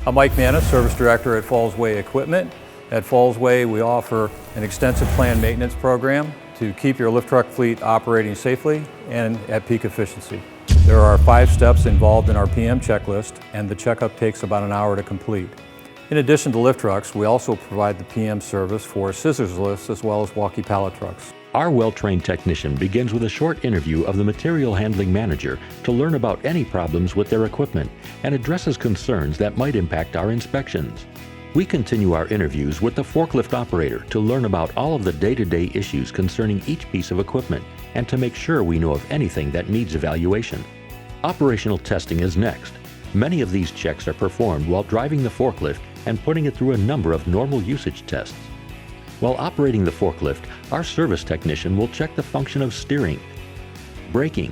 I'm Mike Manus, Service Director at Fallsway Equipment. At Fallsway, we offer an extensive planned maintenance program to keep your lift truck fleet operating safely and at peak efficiency. There are 5 steps involved in our PM checklist, and the checkup takes about an hour to complete. In addition to lift trucks, we also provide the PM service for scissors lifts as well as walkie pallet trucks. Our well-trained technician begins with a short interview of the material handling manager to learn about any problems with their equipment and addresses concerns that might impact our inspections. We continue our interviews with the forklift operator to learn about all of the day-to-day issues concerning each piece of equipment and to make sure we know of anything that needs evaluation. Operational testing is next. Many of these checks are performed while driving the forklift and putting it through a number of normal usage tests. While operating the forklift, our service technician will check the function of steering, braking,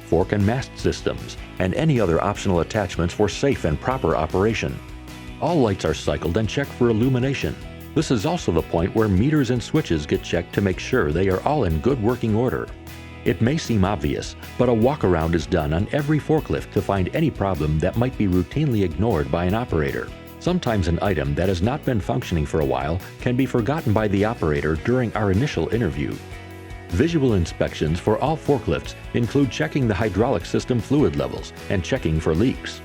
fork and mast systems, and any other optional attachments for safe and proper operation. All lights are cycled and checked for illumination. This is also the point where meters and switches get checked to make sure they are all in good working order. It may seem obvious, but a walk-around is done on every forklift to find any problem that might be routinely ignored by an operator. Sometimes an item that has not been functioning for a while can be forgotten by the operator during our initial interview. Visual inspections for all forklifts include checking the hydraulic system fluid levels and checking for leaks.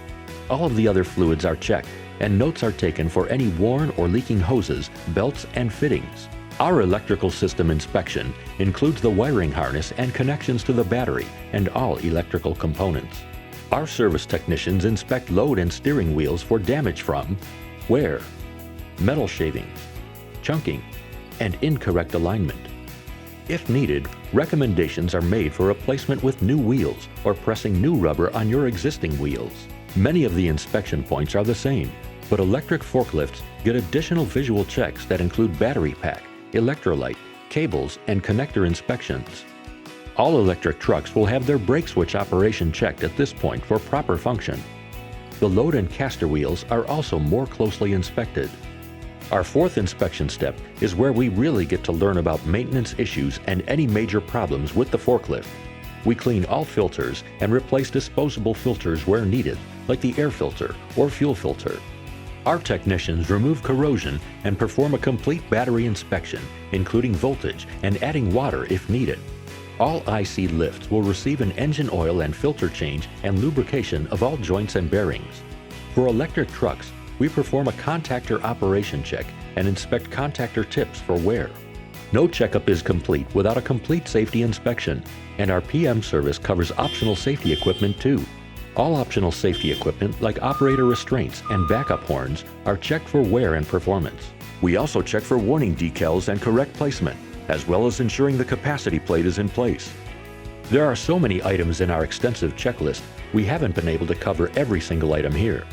All of the other fluids are checked, and notes are taken for any worn or leaking hoses, belts, and fittings. Our electrical system inspection includes the wiring harness and connections to the battery and all electrical components. Our service technicians inspect load and steering wheels for damage from wear, metal shavings, chunking, and incorrect alignment. If needed, recommendations are made for replacement with new wheels or pressing new rubber on your existing wheels. Many of the inspection points are the same, but electric forklifts get additional visual checks that include battery pack, electrolyte, cables, and connector inspections. All electric trucks will have their brake switch operation checked at this point for proper function. The load and caster wheels are also more closely inspected. Our 4th inspection step is where we really get to learn about maintenance issues and any major problems with the forklift. We clean all filters and replace disposable filters where needed, like the air filter or fuel filter. Our technicians remove corrosion and perform a complete battery inspection, including voltage and adding water if needed. All IC lifts will receive an engine oil and filter change and lubrication of all joints and bearings. For electric trucks, we perform a contactor operation check and inspect contactor tips for wear. No checkup is complete without a complete safety inspection, and our PM service covers optional safety equipment too. All optional safety equipment like operator restraints and backup horns are checked for wear and performance. We also check for warning decals and correct placement, as well as ensuring the capacity plate is in place. There are so many items in our extensive checklist, we haven't been able to cover every single item here.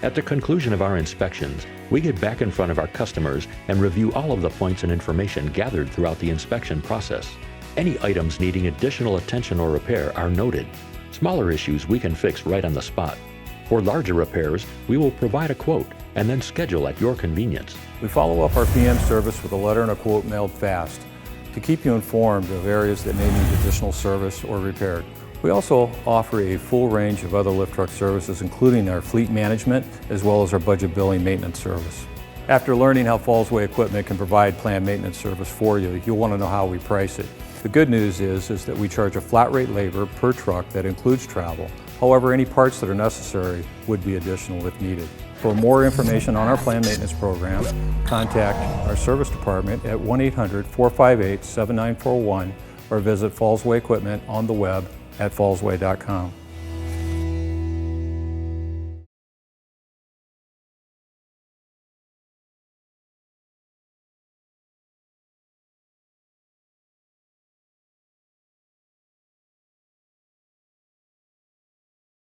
At the conclusion of our inspections, we get back in front of our customers and review all of the points and information gathered throughout the inspection process. Any items needing additional attention or repair are noted. Smaller issues we can fix right on the spot. For larger repairs, we will provide a quote and then schedule at your convenience. We follow up our PM service with a letter and a quote mailed fast to keep you informed of areas that may need additional service or repaired. We also offer a full range of other lift truck services, including our fleet management as well as our budget billing maintenance service. After learning how Fallsway Equipment can provide planned maintenance service for you, you'll want to know how we price it. The good news is that we charge a flat rate labor per truck that includes travel. However, any parts that are necessary would be additional if needed. For more information on our planned maintenance program, contact our service department at 1-800-458-7941 or visit Fallsway Equipment on the web at fallsway.com.